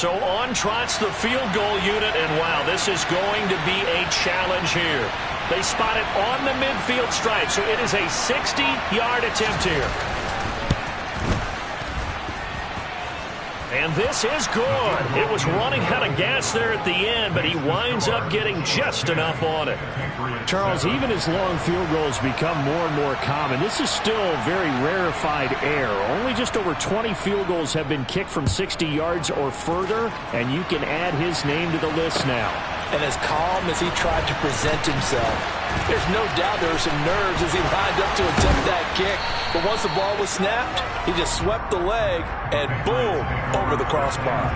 So on trots the field goal unit, and wow, this is going to be a challenge here. They spot it on the midfield stripe, so it is a 60-yard attempt here. And this is good. It was running out of gas there at the end, but he winds up getting just enough on it. Charles, even as long field goals become more and more common, this is still very rarefied air. Only just over 20 field goals have been kicked from 60 yards or further, and you can add his name to the list now. And as calm as he tried to present himself, there's no doubt there were some nerves as he lined up to attempt that kick. But once the ball was snapped, he just swept the leg and boom, over the crossbar.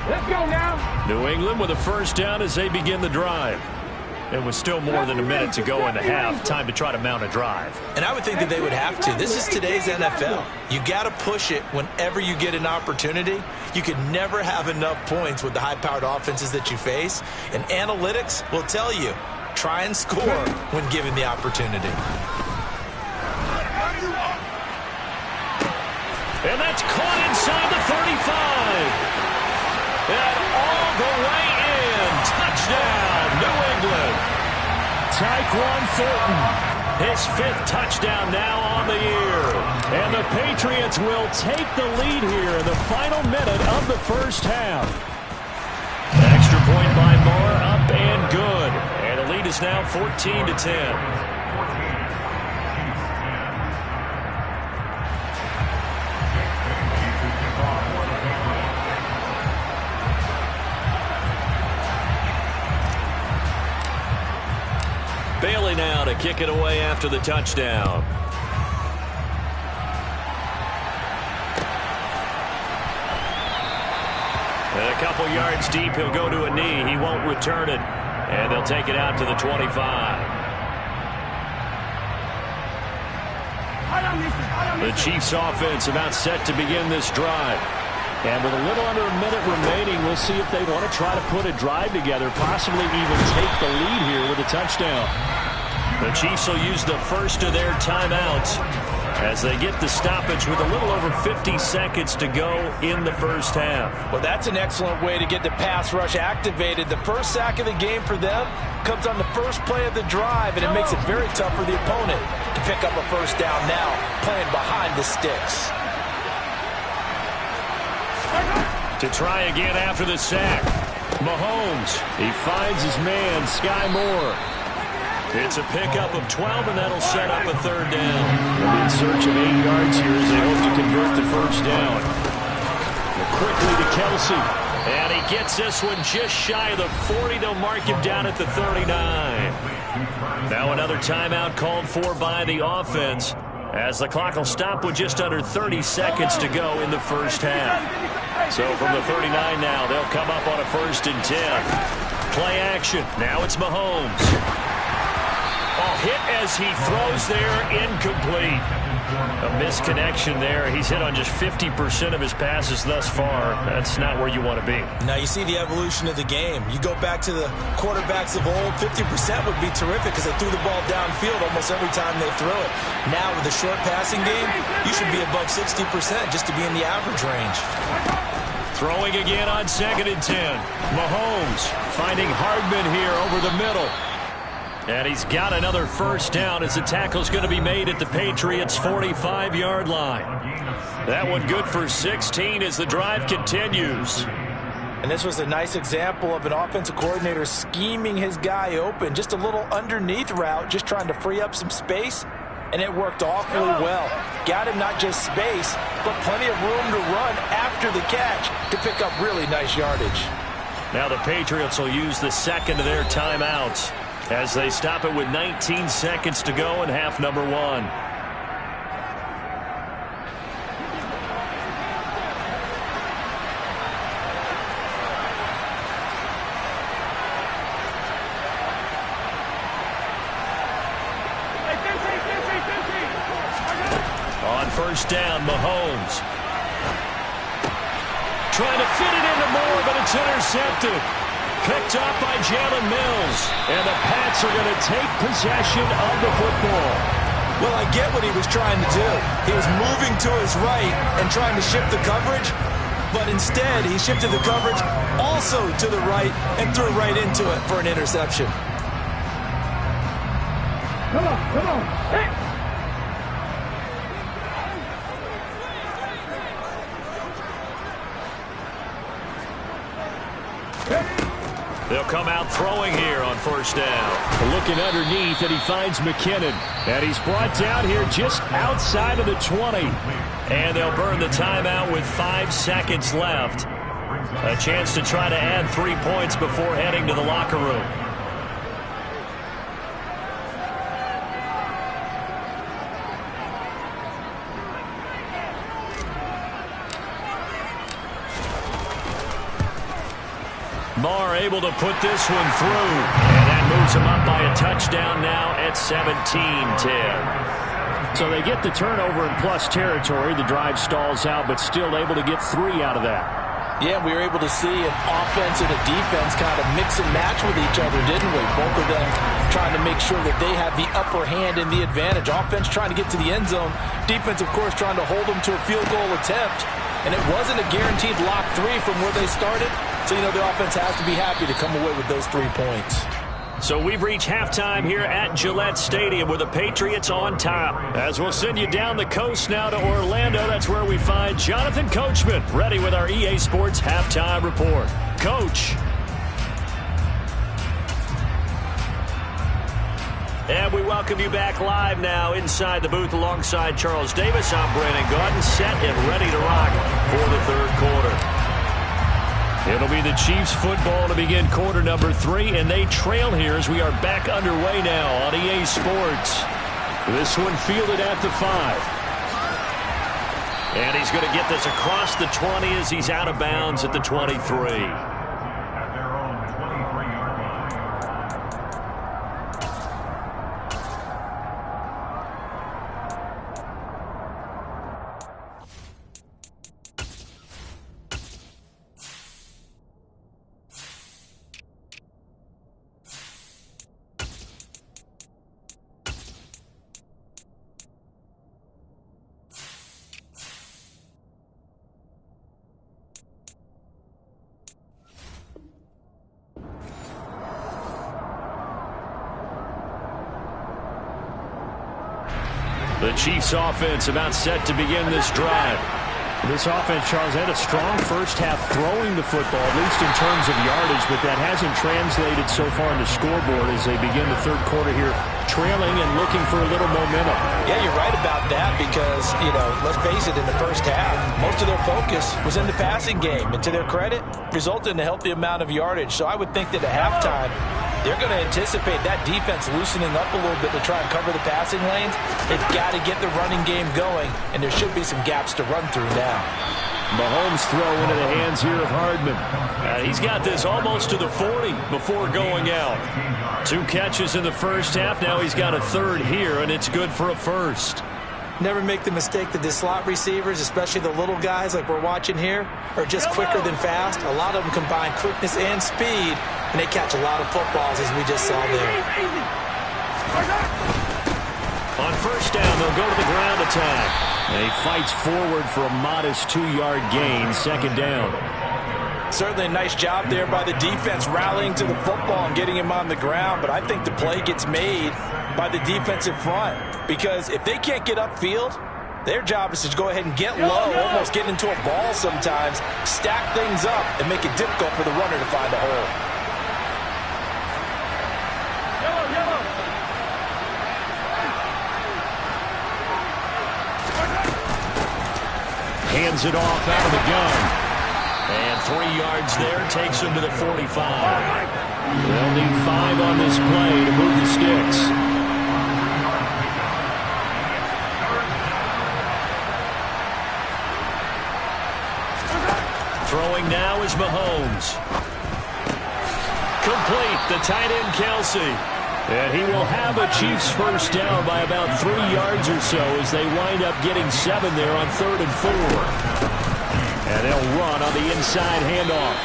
Let's go now. New England with a first down as they begin the drive. It was still more than a minute to go in the half. Time to try to mount a drive. And I would think that they would have to. This is today's NFL. You got to push it whenever you get an opportunity. You could never have enough points with the high-powered offenses that you face. And analytics will tell you, try and score when given the opportunity. And that's caught inside the 35. And all the way in. Touchdown, New England. Tyquan Thornton. His 5th touchdown now on the year. And the Patriots will take the lead here in the final minute of the first half. An extra point by Moore, up and good. And the lead is now 14-10. Bailey now to kick it away after the touchdown. And a couple yards deep, he'll go to a knee. He won't return it. And they'll take it out to the 25. The Chiefs offense about set to begin this drive. And with a little under a minute remaining, we'll see if they want to try to put a drive together, possibly even take the lead here with a touchdown. The Chiefs will use the first of their timeouts as they get the stoppage with a little over 50 seconds to go in the first half. Well, that's an excellent way to get the pass rush activated. The first sack of the game for them comes on the first play of the drive, and it makes it very tough for the opponent to pick up a first down now, playing behind the sticks. To try again after the sack. Mahomes, he finds his man, Sky Moore. It's a pickup of 12, and that'll set up a third down. They'll be in search of 8 yards here as they hope to convert the first down. Quickly to Kelsey. And he gets this one just shy of the 40. They'll mark him down at the 39. Now another timeout called for by the offense, as the clock will stop with just under 30 seconds to go in the first half. So from the 39 now, they'll come up on a 1st and 10. Play action. Now it's Mahomes. Hit as he throws there, incomplete. A misconnection there. He's hit on just 50% of his passes thus far. That's not where you want to be. Now you see the evolution of the game. You go back to the quarterbacks of old, 50% would be terrific because they threw the ball downfield almost every time they threw it. Now with the short passing game, you should be above 60% just to be in the average range. Throwing again on 2nd and 10. Mahomes finding Hardman here over the middle. And he's got another first down as the tackle's going to be made at the Patriots' 45-yard line. That one good for 16 as the drive continues. And this was a nice example of an offensive coordinator scheming his guy open. Just a little underneath route, just trying to free up some space. And it worked awfully well. Got him not just space, but plenty of room to run after the catch to pick up really nice yardage. Now the Patriots will use the second of their timeouts as they stop it with 19 seconds to go in half number 1. On first down, Mahomes. Trying to fit it into Moore, but it's intercepted. Picked up by Jalen Mills. And the Pats are going to take possession of the football. Well, I get what he was trying to do. He was moving to his right and trying to shift the coverage, but instead he shifted the coverage also to the right and threw right into it for an interception. Come on. Hey. They'll come out throwing here on first down. Looking underneath, and he finds McKinnon. And he's brought down here just outside of the 20. And they'll burn the timeout with 5 seconds left. A chance to try to add 3 points before heading to the locker room. Marr able to put this one through. And that moves him up by a touchdown now at 17-10. So they get the turnover in plus territory. The drive stalls out, but still able to get 3 out of that. Yeah, we were able to see an offense and a defense kind of mix and match with each other, didn't we? Both of them trying to make sure that they have the upper hand and the advantage. Offense trying to get to the end zone. Defense, of course, trying to hold them to a field goal attempt. And it wasn't a guaranteed lock 3 from where they started. So, you know, the offense has to be happy to come away with those 3 points. So we've reached halftime here at Gillette Stadium with the Patriots on top. As we'll send you down the coast now to Orlando, that's where we find Jonathan Coachman ready with our EA Sports Halftime Report. Coach. And we welcome you back live now inside the booth alongside Charles Davis. I'm Brandon Gaudin, set and ready to rock for the third quarter. It'll be the Chiefs football to begin quarter number 3, and they trail here as we are back underway now on EA Sports. This one fielded at the 5. And he's going to get this across the 20 as he's out of bounds at the 23. The Chiefs offense about set to begin this drive. This offense, Charles, had a strong first half throwing the football, at least in terms of yardage, but that hasn't translated so far in the scoreboard as they begin the third quarter here, trailing and looking for a little momentum. Yeah, you're right about that because, you know, let's face it, in the first half, most of their focus was in the passing game. And to their credit, resulted in a healthy amount of yardage. So I would think that at halftime, they're going to anticipate that defense loosening up a little bit to try and cover the passing lanes. They've got to get the running game going, and there should be some gaps to run through now. Mahomes throw into the hands here of Hardman. He's got this almost to the 40 before going out. 2 catches in the first half. Now he's got a third here, and it's good for a first. Never make the mistake that the slot receivers, especially the little guys like we're watching here, are just quicker than fast. A lot of them combine quickness and speed, and they catch a lot of footballs, as we just saw there. On first down, they'll go to the ground attack. And he fights forward for a modest 2-yard gain, second down. Certainly a nice job there by the defense rallying to the football and getting him on the ground, but I think the play gets made by the defensive front because if they can't get upfield, their job is to go ahead and get low, almost get into a ball sometimes, stack things up, and make it difficult for the runner to find a hole. Hands it off out of the gun. And 3 yards there takes him to the 45. They'll need 5 on this play to move the sticks. Throwing now is Mahomes. Complete, the tight end Kelsey. And he will have a Chiefs first down by about 3 yards or so as they wind up getting 7 there on 3rd and 4. And they'll run on the inside handoff.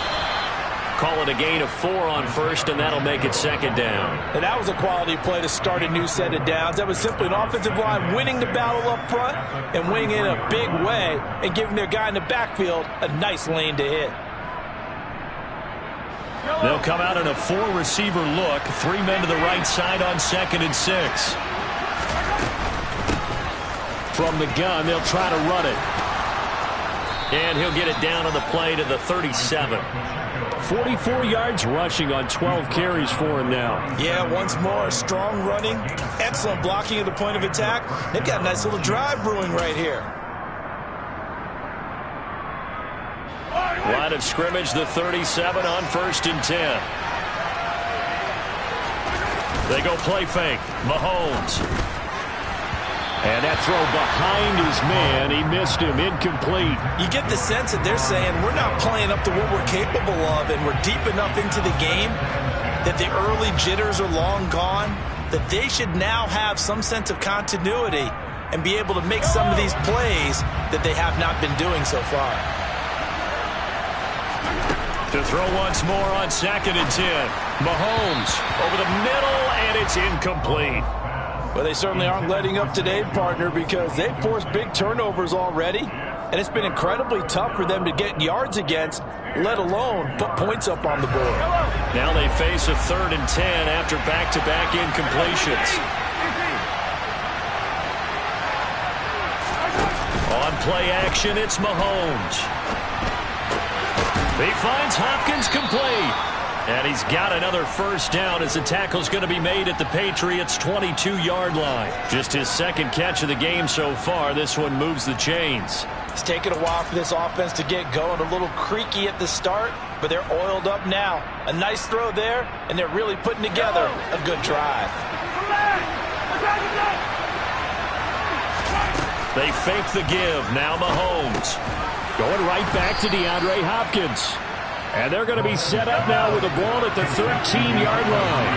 call it a gain of 4 on first, and that'll make it second down. And that was a quality play to start a new set of downs. That was simply an offensive line winning the battle up front and winning in a big way and giving their guy in the backfield a nice lane to hit. They'll come out in a 4-receiver look. 3 men to the right side on 2nd and 6. From the gun, they'll try to run it. And he'll get it down on the play to the 37. 44 yards rushing on 12 carries for him now. Yeah, once more, strong running, excellent blocking at the point of attack. They've got a nice little drive brewing right here. Line of scrimmage, the 37 on 1st and 10. They go play fake. Mahomes. And that throw behind his man, he missed him, incomplete. You get the sense that they're saying we're not playing up to what we're capable of, and we're deep enough into the game that the early jitters are long gone, that they should now have some sense of continuity and be able to make some of these plays that they have not been doing so far. To throw once more on 2nd and 10. Mahomes over the middle, and it's incomplete. Well, they certainly aren't letting up today, partner, because they've forced big turnovers already, and it's been incredibly tough for them to get yards against, let alone put points up on the board. Now they face a 3rd and 10 after back-to-back incompletions. On play action, it's Mahomes. He finds Hopkins complete. And he's got another first down as the tackle's going to be made at the Patriots' 22-yard line. Just his 2nd catch of the game so far. This one moves the chains. It's taken a while for this offense to get going. A little creaky at the start, but they're oiled up now. A nice throw there, and they're really putting together a good drive. They fake the give. Now Mahomes. Going right back to DeAndre Hopkins. And they're going to be set up now with the ball at the 13-yard line.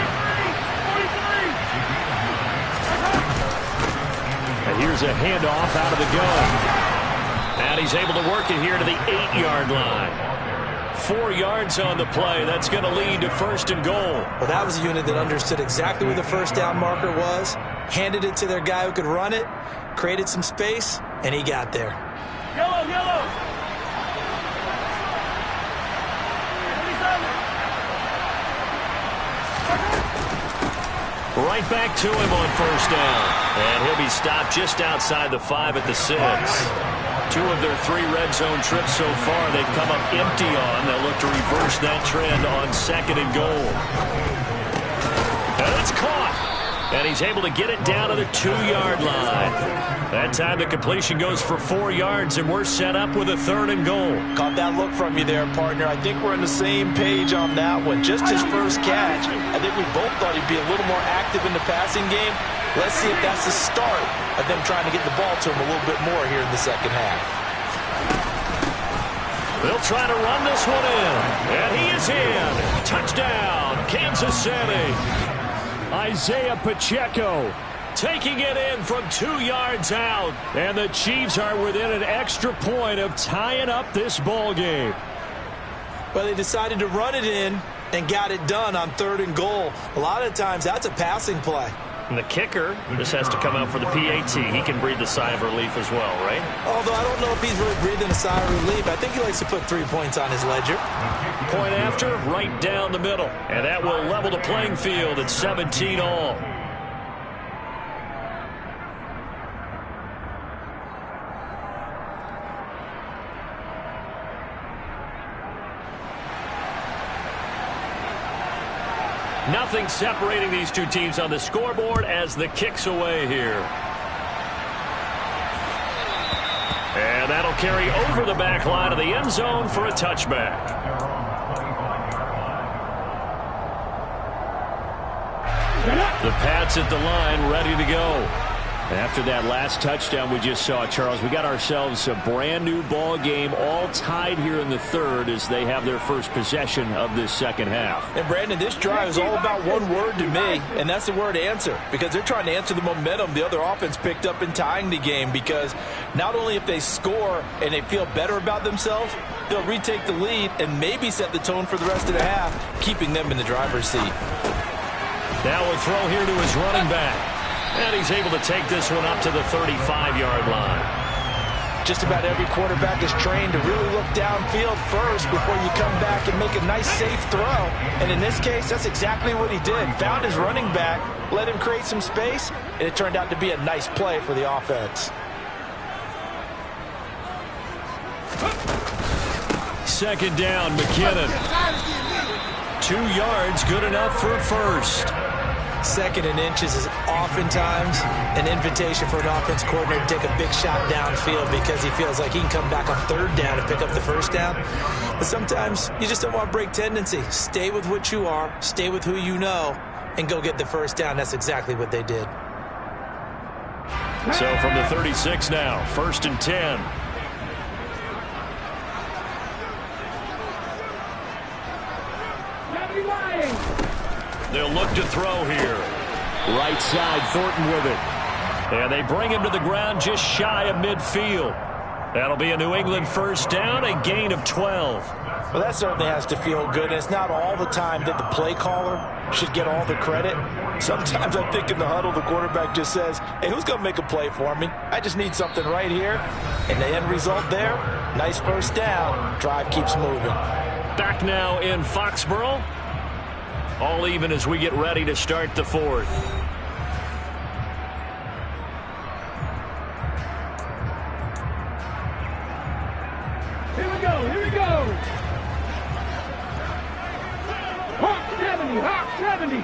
And here's a handoff out of the gun. And he's able to work it here to the 8-yard line. 4 yards on the play. That's going to lead to 1st and goal. Well, that was a unit that understood exactly where the first down marker was, handed it to their guy who could run it, created some space, and he got there. Yellow, yellow. Right back to him on 1st down. And he'll be stopped just outside the 5 at the 6. 2 of their 3 red zone trips so far they've come up empty on. They'll look to reverse that trend on 2nd and goal. And it's caught. And he's able to get it down to the 2-yard line. That time the completion goes for 4 yards, and we're set up with a 3rd and goal. Caught that look from you there, partner. I think we're on the same page on that one. Just his first catch. I think we both thought he'd be a little more active in the passing game. Let's see if that's the start of them trying to get the ball to him a little bit more here in the second half. They'll try to run this one in. And he is in. Touchdown, Kansas City. Isaiah Pacheco taking it in from 2 yards out. And the Chiefs are within an extra point of tying up this ball game. Well, they decided to run it in and got it done on 3rd and goal. A lot of times that's a passing play. And the kicker, this has to come out for the PAT. He can breathe a sigh of relief as well, right? Although I don't know if he's really breathing a sigh of relief. I think he likes to put 3 points on his ledger. Point after, right down the middle. And that will level the playing field at 17 all. Nothing separating these two teams on the scoreboard as the kick's away here. And that'll carry over the back line of the end zone for a touchback. The Pats at the line, ready to go. After that last touchdown we just saw, Charles, we got ourselves a brand new ball game, all tied here in the 3rd as they have their first possession of this second half. And Brandon, this drive is all about one word to me, and that's the word answer, because they're trying to answer the momentum the other offense picked up in tying the game, because not only if they score and they feel better about themselves, They'll retake the lead and maybe set the tone for the rest of the half, keeping them in the driver's seat. Now a throw here to his running back. And he's able to take this one up to the 35-yard line. Just about every quarterback is trained to really look downfield first before you come back and make a nice, safe throw. And in this case, that's exactly what he did. Found his running back, let him create some space, and it turned out to be a nice play for the offense. Second down, McKinnon. 2 yards, good enough for a first. Second and inches is oftentimes an invitation for an offense coordinator to take a big shot downfield because he feels like he can come back on third down and pick up the first down. But sometimes you just don't want to break tendency. Stay with what you are, stay with who you know, and go get the first down. That's exactly what they did. So from the 36 now, 1st and 10. They'll look to throw here. Right side, Thornton with it. And they bring him to the ground just shy of midfield. That'll be a New England first down, a gain of 12. Well, that certainly has to feel good. And it's not all the time that the play caller should get all the credit. Sometimes I think in the huddle, the quarterback just says, hey, who's going to make a play for me? I just need something right here. And the end result there, nice first down. Drive keeps moving. Back now in Foxborough. All even as we get ready to start the 4th. Here we go, here we go. Hawk 70, Hawk 70.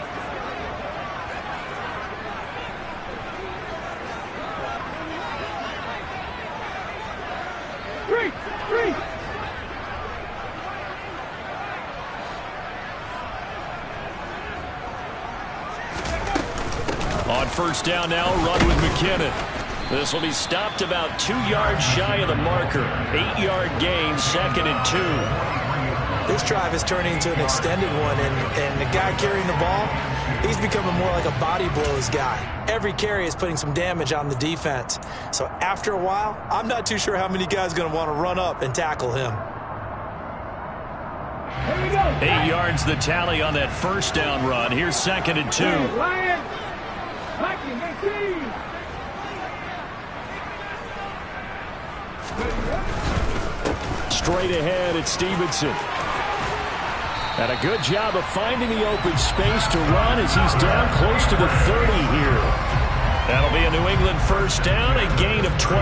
Three. On first down now, run with McKinnon. This will be stopped about 2 yards shy of the marker. 8-yard gain, 2nd and 2. This drive is turning into an extended one, and the guy carrying the ball, he's becoming more like a body blows guy. Every carry is putting some damage on the defense. So after a while, I'm not too sure how many guys are going to want to run up and tackle him. Here we go. 8 yards the tally on that first down run. Here's 2nd and 2. Lion. Mikey, McKee. Straight ahead, it's Stevenson. And a good job of finding the open space to run as he's down close to the 30 here. That'll be a New England first down, a gain of 12.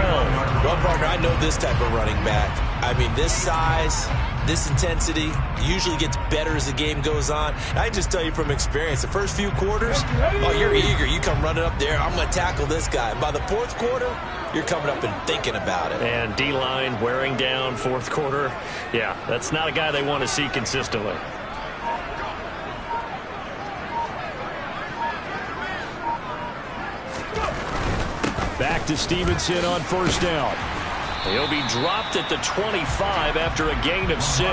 Well, partner, I know this type of running back. I mean, this size, this intensity usually gets better as the game goes on. I can just tell you from experience, the first few quarters, oh, you're eager. You come running up there, I'm going to tackle this guy. By the 4th quarter, you're coming up and thinking about it. And D-line wearing down 4th quarter. Yeah, that's not a guy they want to see consistently. Back to Stevenson on first down. He'll be dropped at the 25 after a gain of 6.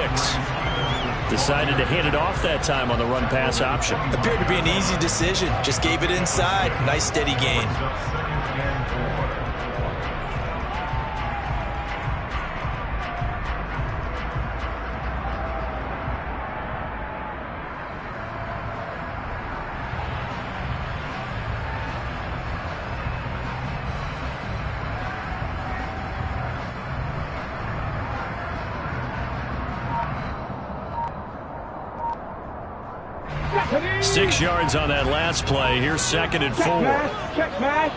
Decided to hand it off that time on the run-pass option. Appeared to be an easy decision. Just gave it inside. Nice, steady gain. Check 6 yards on that last play. Here's 2nd and 4. Check match.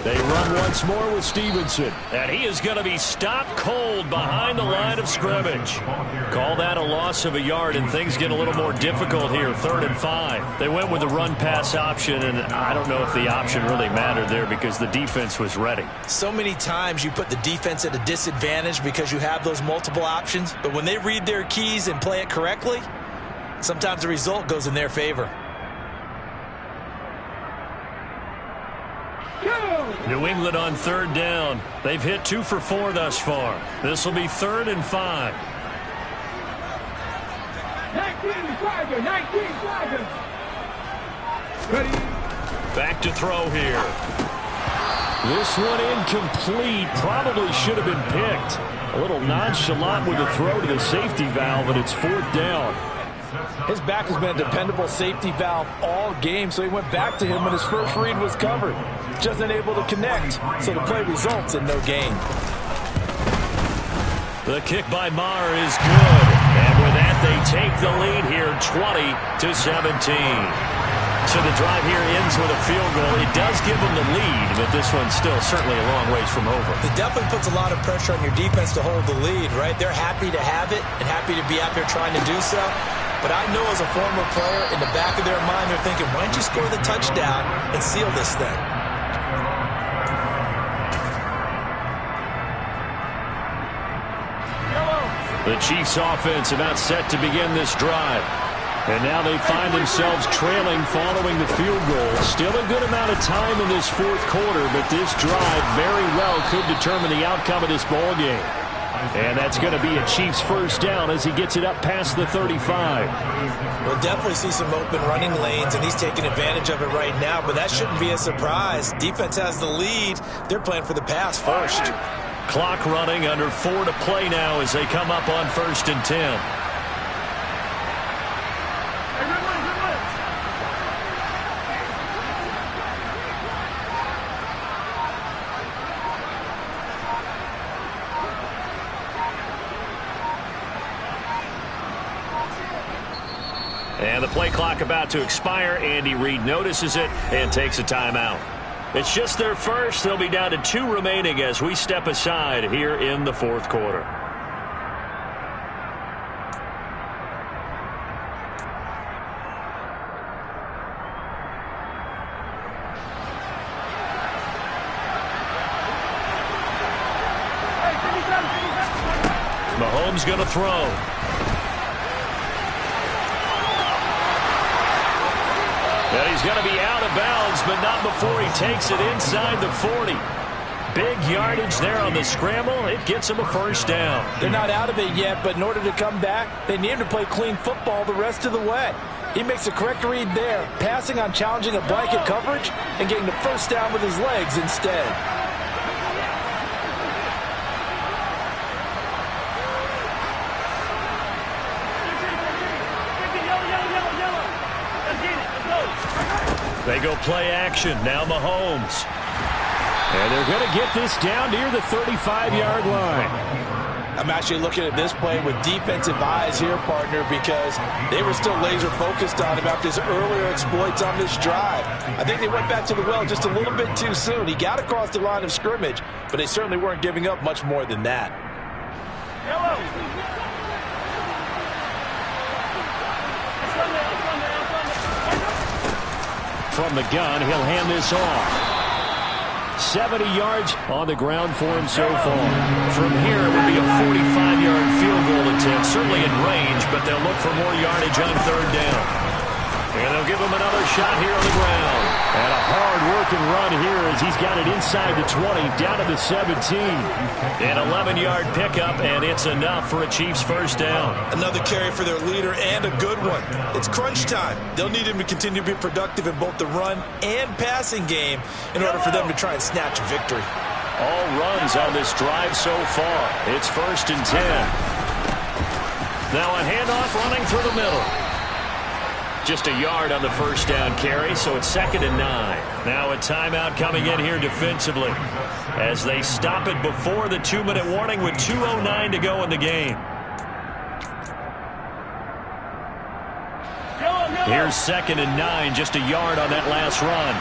They run once more with Stevenson. And he is going to be stopped cold behind the line of scrimmage. Call that a loss of a yard, and things get a little more difficult here. 3rd and 5. They went with the run-pass option, and I don't know if the option really mattered there because the defense was ready. So many times you put the defense at a disadvantage because you have those multiple options, but when they read their keys and play it correctly, sometimes the result goes in their favor. New England on 3rd down. They've hit 2 for 4 thus far. This will be 3rd and 5. 19 Tiger. Ready. Back to throw here. This one incomplete. Probably should have been picked. A little nonchalant with a throw to the safety valve, and it's 4th down. His back has been a dependable safety valve all game, so he went back to him when his first read was covered. Just unable to connect, so the play results in no gain. The kick by Maher is good. And with that, they take the lead here 20-17. So the drive here ends with a field goal. It does give them the lead, but this one's still certainly a long ways from over. It definitely puts a lot of pressure on your defense to hold the lead, right? They're happy to have it and happy to be out there trying to do so. But I know as a former player, in the back of their mind, they're thinking, why don't you score the touchdown and seal this thing? The Chiefs offense about set to begin this drive. And now they find themselves trailing following the field goal. Still a good amount of time in this 4th quarter, but this drive very well could determine the outcome of this ball game. And that's going to be a Chiefs first down as he gets it up past the 35. We'll definitely see some open running lanes, and he's taking advantage of it right now, but that shouldn't be a surprise. Defense has the lead. They're playing for the pass first. Clock running, under 4 to play now as they come up on 1st and 10. And the play clock about to expire. Andy Reid notices it and takes a timeout. It's just their first. They'll be down to 2 remaining as we step aside here in the 4th quarter. Mahomes going to throw. And he's going to be out of bounds, but not before he takes it inside the 40. Big yardage there on the scramble. It gets him a first down. They're not out of it yet, but in order to come back, they need him to play clean football the rest of the way. He makes the correct read there, passing on challenging a blanket coverage and getting the first down with his legs instead. They go play action. Now Mahomes. And they're going to get this down near the 35-yard line. I'm actually looking at this play with defensive eyes here, partner, because they were still laser focused on him after his earlier exploits on this drive. I think they went back to the well just a little bit too soon. He got across the line of scrimmage, but they certainly weren't giving up much more than that. From the gun, he'll hand this off. 70 yards on the ground for him so far. From here, it would be a 45-yard field goal attempt, certainly in range, but they'll look for more yardage on 3rd down. And they'll give him another shot here on the ground. And a hard-working run here as he's got it inside the 20, down to the 17. An 11-yard pickup, and it's enough for a Chiefs first down. Another carry for their leader, and a good one. It's crunch time. They'll need him to continue to be productive in both the run and passing game in order for them to try and snatch a victory. All runs on this drive so far. It's 1st and 10. Now a handoff running through the middle. Just a yard on the first down carry, so it's 2nd and 9. Now a timeout coming in here defensively as they stop it before the 2-minute warning with 2:09 to go in the game. Here's 2nd and 9, just a yard on that last run.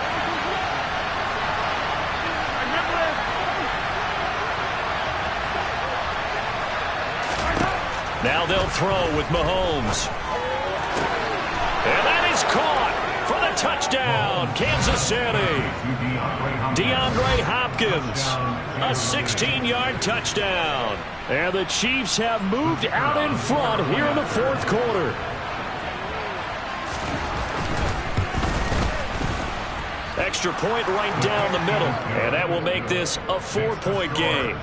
Now they'll throw with Mahomes. And that is caught for the touchdown, Kansas City. DeAndre Hopkins, a 16-yard touchdown. And the Chiefs have moved out in front here in the 4th quarter. Extra point right down the middle, and that will make this a 4-point game.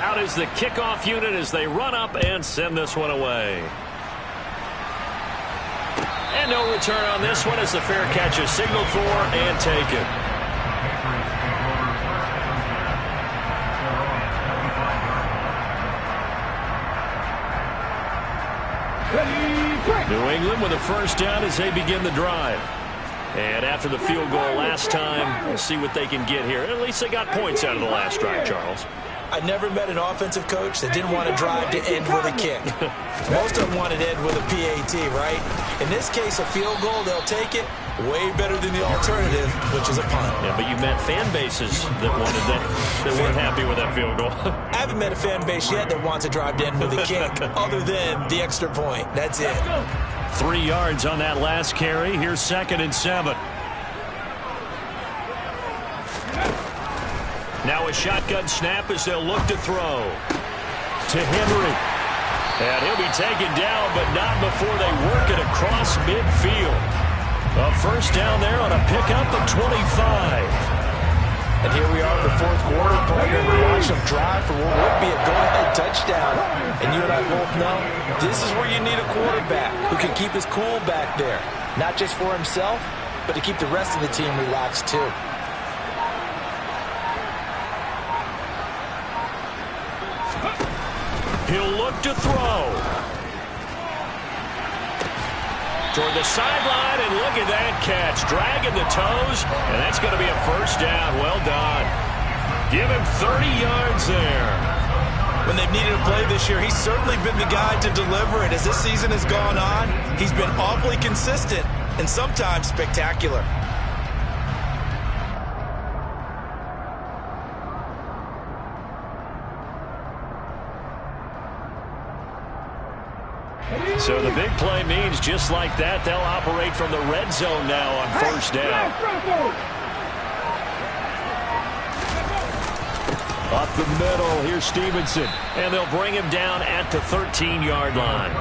Out is the kickoff unit as they run up and send this one away. And no return on this one as the fair catch is signaled for and taken. New England with a first down as they begin the drive. And after the field goal last time, we'll see what they can get here. At least they got points out of the last drive, Charles. I never met an offensive coach that didn't want to drive to end with a kick. Most of them wanted to end with a PAT, right? In this case, a field goal, they'll take it. Way better than the alternative, which is a punt. Yeah, but you met fan bases that wanted that weren't happy with that field goal. I haven't met a fan base yet that wants to drive to end with a kick, other than the extra point. That's it. 3 yards on that last carry. Here's 2nd and 7. Now a shotgun snap as they'll look to throw. To Henry. And he'll be taken down, but not before they work it across midfield. A first down there on a pickup of 25. And here we are in the fourth quarter, partner. We watch them drive for what would be a go-ahead touchdown. And you and I both know this is where you need a quarterback who can keep his cool back there. Not just for himself, but to keep the rest of the team relaxed too. He'll look to throw. Toward the sideline, and look at that catch. Dragging the toes, and that's going to be a first down. Well done. Give him 30 yards there. When they've needed a play this year, he's certainly been the guy to deliver it. As this season has gone on, he's been awfully consistent and sometimes spectacular. So the big play means just like that, they'll operate from the red zone now on first down. Up the middle, here's Stevenson. And they'll bring him down at the 13-yard line.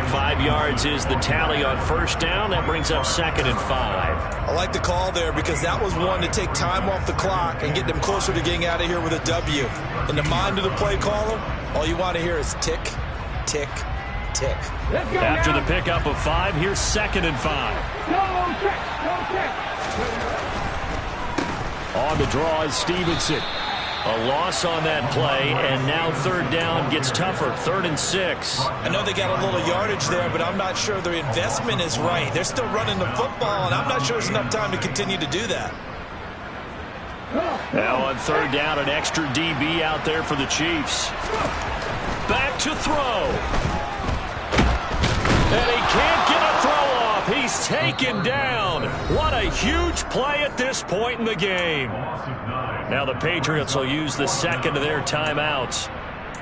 5 yards is the tally on first down. That brings up 2nd and 5. I like the call there because that was one to take time off the clock and get them closer to getting out of here with a W. In the mind of the play caller, all you want to hear is tick, tick, tick. After the pickup of 5, here's 2nd and 5. On the draw is Stevenson. A loss on that play, and now third down gets tougher. 3rd and 6. I know they got a little yardage there, but I'm not sure their investment is right. They're still running the football, and I'm not sure there's enough time to continue to do that. Now on third down, an extra DB out there for the Chiefs. Back to throw. And he can't get a throw off. He's taken down. What a huge play at this point in the game. Now the Patriots will use the second of their timeouts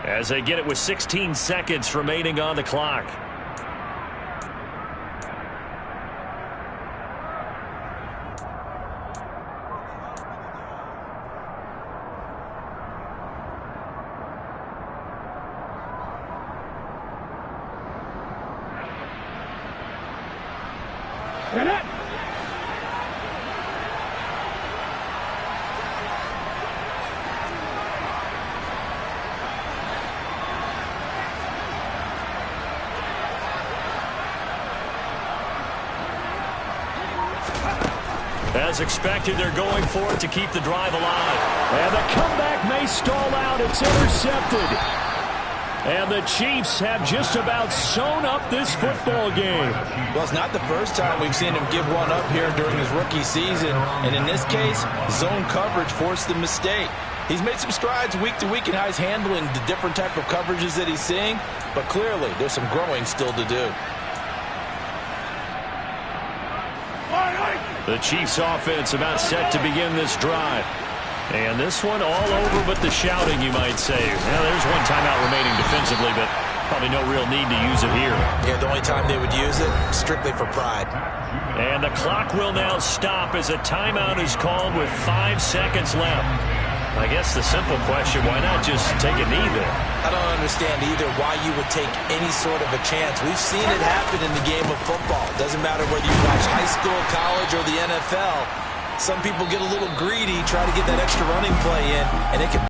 as they get it with 16 seconds remaining on the clock. As expected, they're going for it to keep the drive alive. And the comeback may stall out. It's intercepted. And the Chiefs have just about sewn up this football game. Well, it's not the first time we've seen him give one up here during his rookie season. And in this case, zone coverage forced the mistake. He's made some strides week to week in how he's handling the different type of coverages that he's seeing. But clearly, there's some growing still to do. The Chiefs offense about set to begin this drive. And this one all over but the shouting, you might say. Now, there's one timeout remaining defensively, but probably no real need to use it here. Yeah, the only time they would use it, strictly for pride. And the clock will now stop as a timeout is called with 5 seconds left. I guess the simple question, why not just take a knee there? I don't understand either why you would take any sort of a chance. We've seen it happen in the game of football. Doesn't matter whether you watch high school, college, or the NFL. Some people get a little greedy, try to get that extra running play in, and it can